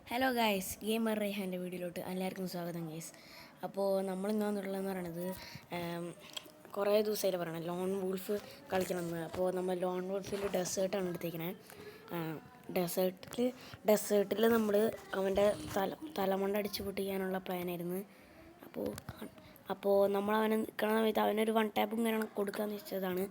Hello guys, gamer റൈഹാൻ്റെ വീഡിയോയിലോട്ട് എല്ലാവർക്കും സ്വാഗതം ഗൈസ്. അപ്പോൾ നമ്മളിങ്ങാന്നുള്ളതെന്ന് പറയണത് കുറേ ദിവസമായിട്ട് പറയണം ലോൺ വൂൾഫ് കളിക്കണമെന്ന്. അപ്പോൾ നമ്മൾ ലോൺ വൂൾഫിൽ ഡെസേർട്ടാണ് എടുത്തേക്കണേ. ഡെസേർട്ടിൽ നമ്മൾ അവൻ്റെ തലമണ്ട അടിച്ച് പൊട്ടിക്കാനുള്ള പ്ലാനായിരുന്നു. അപ്പോൾ നമ്മൾ അവനെ നിൽക്കണ സമയത്ത് അവനൊരു വൺ ടാപ്പും ഇങ്ങനെ കൊടുക്കാമെന്ന് വെച്ചതാണ്.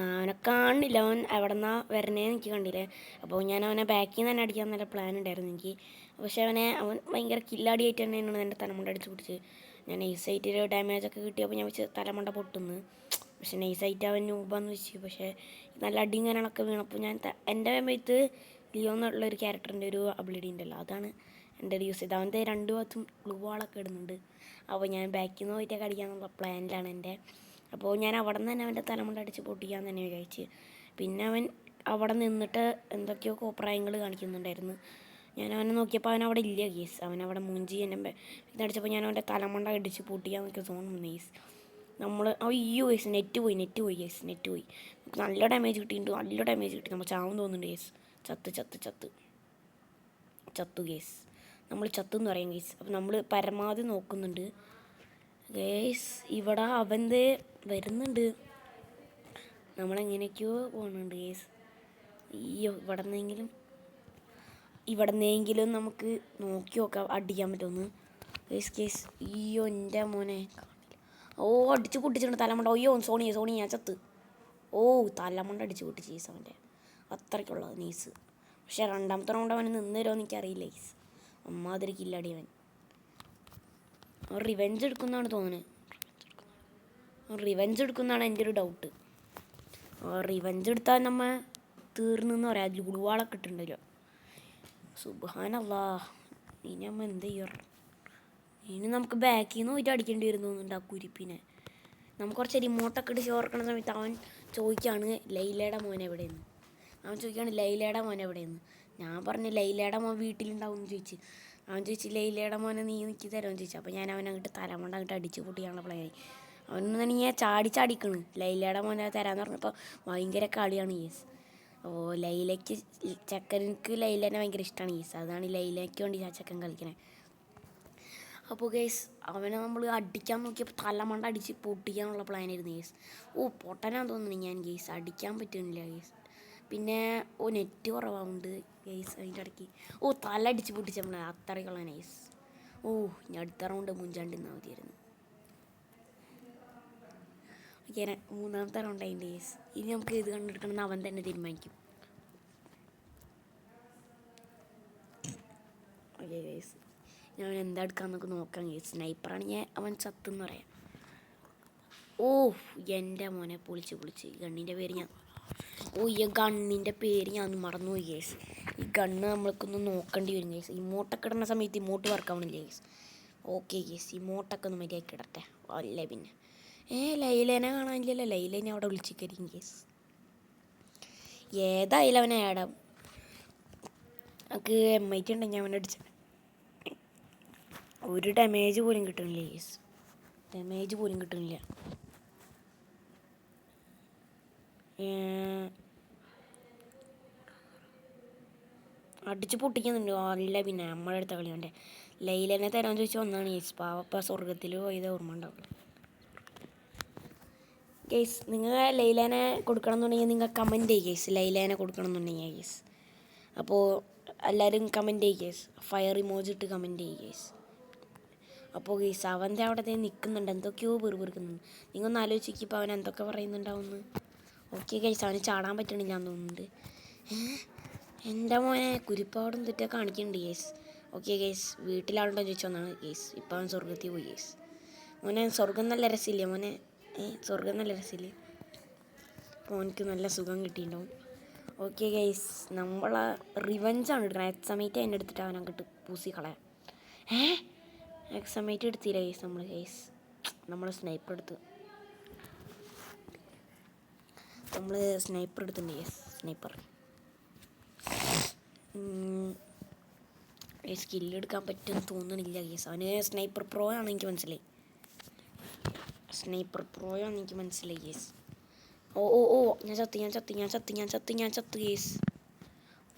അവനെ കാണില്ല, അവൻ എവിടെ നിന്നാണ് വരണേന്ന് എനിക്ക് കണ്ടില്ലേ. അപ്പോൾ ഞാൻ അവനെ ബാക്കിൽ നിന്ന് തന്നെ അടിക്കാൻ നല്ല പ്ലാൻ ഉണ്ടായിരുന്നു എനിക്ക്. പക്ഷേ അവൻ ഭയങ്കര കില്ലാടിയായിട്ട് തന്നെയാണ് എൻ്റെ തലമണ്ട അടിച്ച് പൊട്ടിച്ച്. ഞാൻ നൈസായിട്ട് ഡാമേജൊക്കെ കിട്ടിയപ്പോൾ ഞാൻ വെച്ച് തലമണ്ട പൊട്ടുന്നു. പക്ഷേ നൈസായിട്ട് അവൻ നൂബാന്ന് വെച്ചു. പക്ഷേ നല്ല അടിയും കാര്യങ്ങളൊക്കെ വീണപ്പോൾ ഞാൻ എൻ്റെ സമയത്ത് ലിയോ എന്നുള്ളൊരു ക്യാരക്ടറിൻ്റെ ഒരു അബിലിറ്റി ഉണ്ടല്ലോ, അതാണ് എൻ്റെ ഒരു യൂസ് ചെയ്തത്. അവൻ്റെ രണ്ട് ഭാഗത്തും ഗ്ലൂ വാളൊക്കെ ഇടുന്നുണ്ട്. അപ്പോൾ ഞാൻ ബാക്കിൽ നിന്ന് പോയിട്ടൊക്കെ അടിക്കാനുള്ള പ്ലാനിലാണ് എൻ്റെ. അപ്പോൾ ഞാൻ അവിടെ നിന്ന് തന്നെ അവൻ്റെ തലമുണ്ട അടിച്ച് പൊട്ടിക്കാൻ തന്നെ വിചാരിച്ച്. പിന്നെ അവൻ അവിടെ നിന്നിട്ട് എന്തൊക്കെയോ കോപ്രായങ്ങൾ കാണിക്കുന്നുണ്ടായിരുന്നു. ഞാൻ അവനെ നോക്കിയപ്പോൾ അവൻ അവിടെ ഇല്ല കേസ്. അവനവിടെ മൂഞ്ചി എന്നെ ഇതടിച്ചപ്പോൾ ഞാൻ അവൻ്റെ തലമുണ്ട അടിച്ച് പൊട്ടിക്കാൻ നോക്കിയ തോന്നുന്നു കേസ്. അയ്യോ കേസ് നെറ്റ് പോയി കേസ്. നമുക്ക് നല്ല ഡാമേജ് കിട്ടി. നമ്മൾ ചാവും തോന്നുന്നുണ്ട് കേസ്. ചത്തു കേസ്. നമ്മൾ ചത്തെന്ന് പറയാം കേസ്. അപ്പോൾ നമ്മൾ പരമാവധി നോക്കുന്നുണ്ട് ഗേസ്. ഇവിടെ അവൻ്റെ വരുന്നുണ്ട്, നമ്മളെങ്ങനെയൊക്കെയോ പോകുന്നുണ്ട് ഗേസ്. അയ്യോ, ഇവിടെ നിന്നെങ്കിലും നമുക്ക് നോക്കി നോക്കാം അടിക്കാൻ പറ്റുമെന്ന് കേസ്. അയ്യോ എൻ്റെ മോനെ, അടിച്ച് പൊട്ടിച്ചിട്ടുണ്ട് തലമുണ്ട. അയ്യോ സോണി ഞാൻ ചത്ത്. തലമുണ്ട അടിച്ച് പൊട്ടിച്ച് കേസ് അവൻ്റെ. അത്രയ്ക്കുള്ളത് നീസ്. പക്ഷേ രണ്ടാമത്തെ റൗണ്ട് അവന് നിന്ന് തരുമോ എന്ന് എനിക്കറിയില്ല കേസ്. അമ്മാതിരി കില്ലാടി അവൻ. റിവെഞ്ച് എടുക്കുന്നതാണ് തോന്നുന്നത്. റിവെഞ്ച് എടുക്കുന്നതാണ് എൻ്റെ ഒരു ഡൗട്ട്. റിവെഞ്ച് എടുത്താൽ നമ്മൾ തീർന്നെന്ന് പറയാം. അതിൽ ഗുളുവാളൊക്കെ ഇട്ടിട്ടുണ്ടല്ലോ. സുബ്ഹാനല്ലാ, ഇനി നമ്മൾ എന്ത് ചെയ്യണം? ഇനി നമുക്ക് ബാക്കിൽ നിന്ന് പോയിട്ട് അടിക്കേണ്ടി വരും തോന്നുന്നുണ്ട് ആ കുരിപ്പിനെ. നമുക്ക് കുറച്ച് റിമോട്ടൊക്കെ ഇട്ട് ചോർക്കണ സമയത്ത് അവൻ ചോദിക്കുകയാണ് ലൈലയുടെ മോൻ എവിടെയെന്ന്. ഞാൻ പറഞ്ഞു ലൈലയുടെ മോൻ വീട്ടിലുണ്ടാവും എന്ന് ചോദിച്ച്. അവൻ ചോദിച്ചു ലൈലയുടെ മോനെ നീ നിൽക്കി തരുമെന്ന് ചോദിച്ചു. അപ്പോൾ ഞാൻ അവനങ്ങോട്ട് തലമണ്ട അങ്ങോട്ട് അടിച്ച് പൊട്ടിക്കാനുള്ള പ്ലാനായി. അവനൊന്നും ഞാൻ ചാടിക്കണ് ലൈലയുടെ മോനെ തരാമെന്ന് പറഞ്ഞപ്പോൾ ഭയങ്കര കളിയാണ് യേസ്. ലൈലയ്ക്ക് ചെക്കനക്ക് ലൈലേനെ ഭയങ്കര ഇഷ്ടമാണ് യേസ്. അതാണ് ലൈലയ്ക്ക് വേണ്ടി ആ ചെക്കൻ കളിക്കണേ. അപ്പോൾ ഗേസ് അവനെ നമ്മൾ അടിക്കാൻ നോക്കിയപ്പോൾ തലമണ്ട അടിച്ച് പൊട്ടിക്കാനുള്ള പ്ലാനായിരുന്നു ഗേസ്. പൊട്ടനാന്ന് തോന്നുന്നു ഞാൻ ഗേസ്. അടിക്കാൻ പറ്റുന്നില്ല ഗേസ്. പിന്നെ നെറ്റ് കുറവാകുന്നുണ്ട് ഗേസ്. അതിൻ്റെ ഇടയ്ക്ക് തല അടിച്ച് പൊട്ടിച്ച് നമ്മൾ അത്രയ്ക്കുള്ള നൈസ്. ഞാൻ അടുത്ത റൗണ്ട് മുഞ്ചാണ്ടിരുന്നാൽ മതിയായിരുന്നു. ഓക്കെ, മൂന്നാമത്തെ റൗണ്ട് അതിൻ്റെ ഗേസ്. ഇനി നമുക്ക് ഇത് കണ്ടെടുക്കണമെന്ന് അവൻ തന്നെ തീരുമാനിക്കും. ഓക്കെ ഗേസ്, ഞാൻ എന്താ എടുക്കാമെന്നൊക്കെ നോക്കാം ഗേസ്. സ്നൈപ്പറാണെങ്കിൽ അവൻ ചത്തെന്ന് പറയാം. എൻ്റെ മോനെ പൊളിച്ച് ഗണ്ണിൻ്റെ പേര് ഈ ഗണ്ണിൻ്റെ പേര് ഞാൻ മറന്നുപോയി ഗേസ്. ഈ ഗണ്ണ് നമ്മൾക്കൊന്ന് നോക്കേണ്ടി വരും ഗേസ്. ഇമോട്ടൊക്കെ ഇടുന്ന സമയത്ത് ഇമോട്ട് വർക്കാവണില്ല ഗേസ്. ഓക്കെ ഗേസ്, ഇമോട്ടൊക്കെ ഒന്ന് മര്യാദയ്ക്ക് ഇടട്ടെ. അല്ലേ പിന്നെ ലൈലേനെ കാണാനില്ലല്ലോ. ലൈലേനെ അവിടെ വിളിച്ചിരിക്കും ഗേസ്. ഏതായാലും അവനെ ആടാം. നമുക്ക് MIT ഉണ്ടെങ്കിൽ അവനെ അടിച്ച ഒരു ഡാമേജ് പോലും കിട്ടണില്ല ഗേസ്. അടിച്ച് പൊട്ടിക്കുന്നുണ്ട്. അല്ല പിന്നെ നമ്മളെടുത്ത കളി അവൻ്റെ ലൈലേനെ തരാൻ ചോദിച്ചാൽ ഒന്നാണ് ഗേസ്. പാവപ്പ സ്വർഗത്തിൽ പോയത് ഓർമ്മ ഉണ്ടാവില്ല ഗേസ്. നിങ്ങൾ ലൈലേനെ കൊടുക്കണം എന്നുണ്ടെങ്കിൽ നിങ്ങൾ കമൻറ്റ് ചെയ്യുക ഗേസ്. ലൈലേനെ കൊടുക്കണം എന്നുണ്ടെങ്കിൽ ഗേസ്. അപ്പോൾ എല്ലാവരും കമൻറ്റ് ചെയ്യുക ഗേസ്. ഫയർ ഇമോജി ഇട്ട് കമൻറ്റ് ചെയ്യുക ഗേസ്. അപ്പോൾ ഗേസ് അവൻ്റെ അവിടെ നിൽക്കുന്നുണ്ട്, എന്തൊക്കെയോ പെറുക്കുന്നുണ്ട്. നിങ്ങൾ ഒന്ന് ആലോചിക്കുക ഇപ്പോൾ അവൻ എന്തൊക്കെ പറയുന്നുണ്ടാവുമെന്ന്. ഓക്കെ ഗേസ്, അവന് ചാടാൻ പറ്റണില്ല എന്ന് തോന്നുന്നുണ്ട്. എൻ്റെ മോനെ കുരിപ്പാടും തെറ്റൊക്കെ കാണിക്കുന്നുണ്ട് ഗേസ്. ഓക്കെ ഗേസ്, വീട്ടിലാളുണ്ടോ ചോദിച്ചൊന്നാണ് ഗേസ്. ഇപ്പം അവൻ സ്വർഗത്തിൽ പോയി ഗേസ്. മോനെ സ്വർഗം നല്ല രസമില്ലേ മോനെ? അപ്പോൾ അവനക്ക് നല്ല സുഖം കിട്ടിയിട്ടുണ്ടാവും. ഓക്കെ ഗേസ്, നമ്മളെ റിവെഞ്ചാണ് ഇടുന്നത്. എക്സമേറ്റ് അതിൻ്റെ എടുത്തിട്ട് അവൻ അങ്ങോട്ട് പൂസി കളയാം. എക്സമേറ്റ് എടുത്തില്ല ഗേസ്. നമ്മൾ സ്നൈപ്പർ എടുത്തിട്ടുണ്ട് ഗേസ്. സ്കില്ലെടുക്കാൻ പറ്റുമെന്ന് തോന്നണില്ല ഗേസ്. അവന് സ്നൈപ്പർ പ്രോ ആണെന്ന് എനിക്ക് മനസ്സിലായി ഗേസ്. ഞാൻ ചത്ത് ഗേസ്.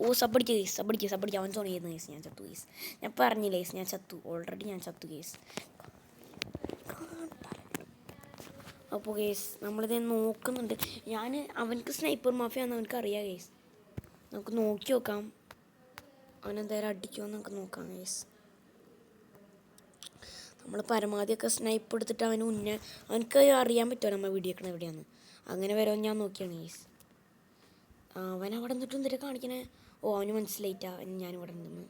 ഓ സബടിക്ക് കേസ് സബടിക്ക് അവൻ സോണി ചെയ്യുന്ന കേസ്. ഞാൻ ചത്തു കേസ്. ഞാൻ പറഞ്ഞില്ല കേസ്, ഞാൻ ചത്തു ഓൾറെഡി, ഞാൻ ചത്തു കേസ്. അപ്പോൾ കേസ് നമ്മളിത് നോക്കുന്നുണ്ട്. അവനക്ക് സ്നൈപ്പർ മാഫിയാന്ന് അവനക്ക് അറിയാം കേസ്. നമുക്ക് നോക്കി നോക്കാം അവനെന്തായാലും അടിക്കുമെന്ന് നമുക്ക് നോക്കാം കേസ്. നമ്മൾ പരമാവധിയൊക്കെ സ്നൈപ്പ് എടുത്തിട്ട് അവനക്ക് അറിയാൻ പറ്റുമോ നമ്മൾ വെടിവെക്കണത് എവിടെയാന്ന്. അങ്ങനെ വരുമെന്ന് ഞാൻ നോക്കിയാണ് കേസ്. അവൻ അവിടെ നിന്നിട്ട് എന്തിനാ കാണിക്കണേ? ഓ അവന് മനസ്സിലായിട്ടാ ഞാനിവിടെ ഉണ്ടെന്ന്.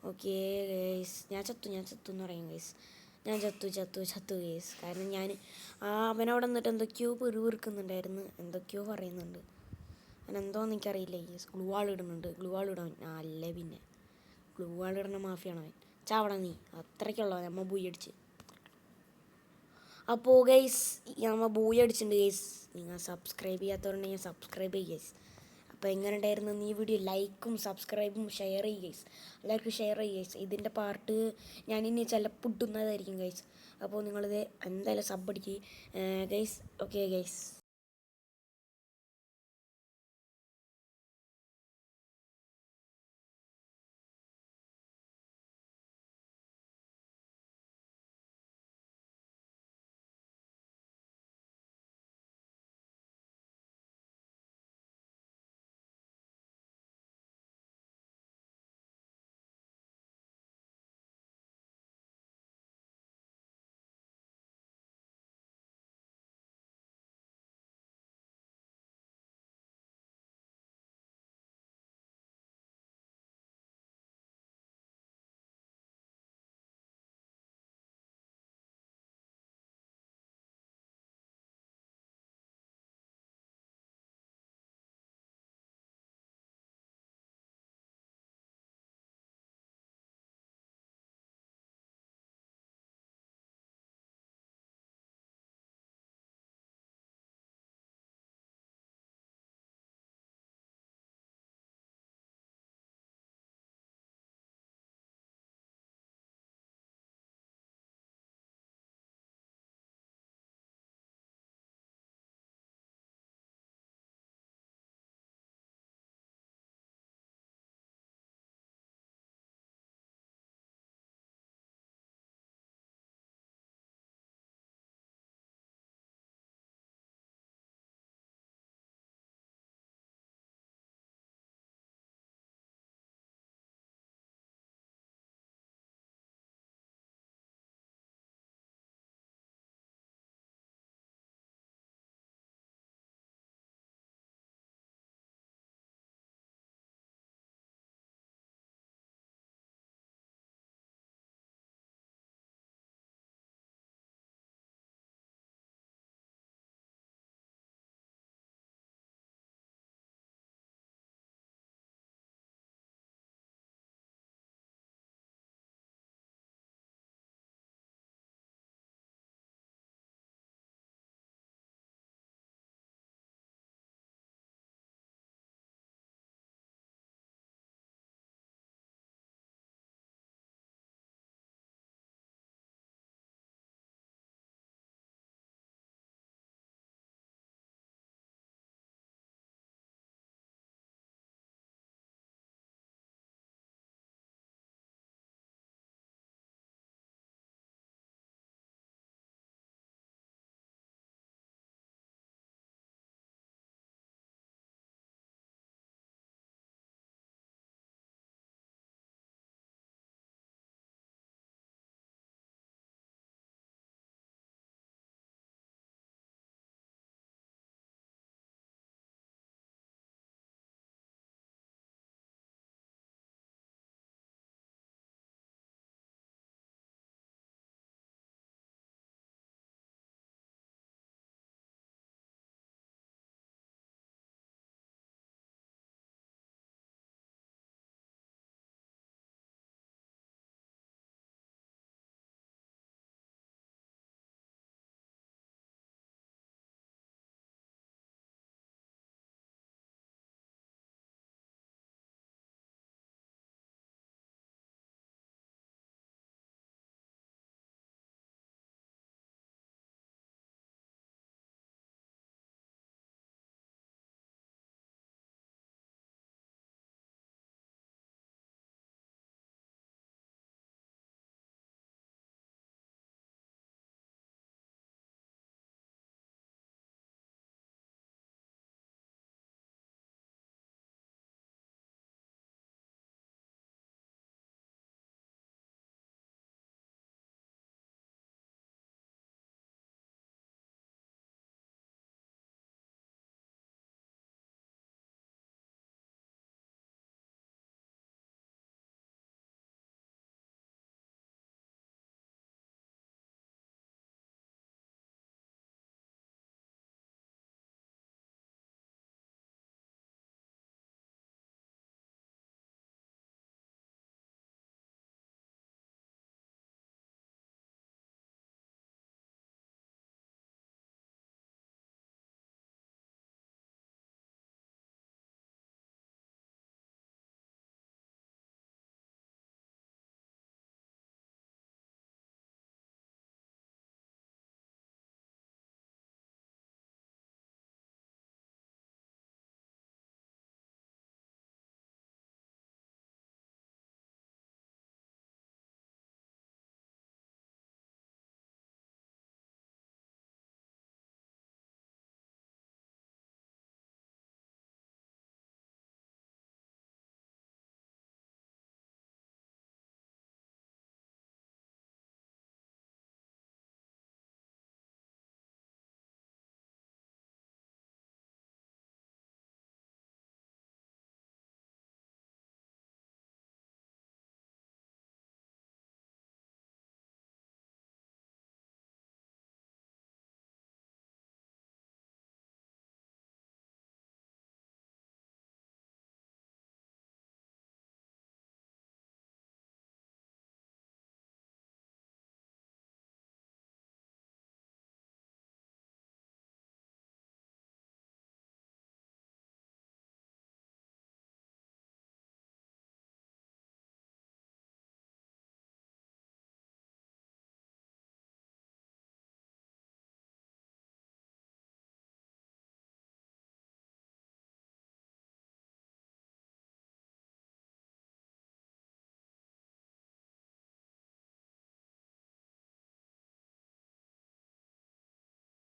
ഓക്കെ ഗേസ്, ഞാൻ ചത്തു എന്ന് പറയും ഗേസ്. ഞാൻ ചത്തു ഗേസ്. കാരണം അവനവിടെ നിന്നിട്ട് എന്തൊക്കെയോ പെറുവിറുക്കുന്നുണ്ടായിരുന്നു, എന്തൊക്കെയോ പറയുന്നുണ്ട്. അവനെന്തോന്ന് എനിക്കറിയില്ല ഗേസ്. ഗ്ലൂ വാൾ ഇടാൻ അല്ലേ, പിന്നെ ഗ്ലൂ വാൾ ഇടുന്ന മാഫിയാണ് അവൻ. ചാവട നീ, അത്രയ്ക്കുള്ളവ നമ്മൾ ബൂയി അടിച്ച്. അപ്പോൾ ഗൈസ് നമ്മൾ ബൂയി അടിച്ചിട്ടുണ്ട് ഗൈസ്. നിങ്ങൾ സബ്സ്ക്രൈബ് ചെയ്യാത്തവരുണ്ടെങ്കിൽ സബ്സ്ക്രൈബ് ചെയ്യുക ഗൈസ്. അപ്പോൾ എങ്ങനെ ഉണ്ടായിരുന്നു ഈ വീഡിയോ? ലൈക്കും സബ്സ്ക്രൈബും ഷെയർ ചെയ്യുക ഗൈസ്. എല്ലാവർക്കും ഷെയർ ചെയ്യുക ഗൈസ്. ഇതിൻ്റെ പാർട്ട് ഞാനിനി ചിലപ്പോൾ ഇടുന്നതായിരിക്കും ഗൈസ്. അപ്പോൾ നിങ്ങളിത് എന്തായാലും സബ് അടിക്കുക ഗൈസ്. Okay guys.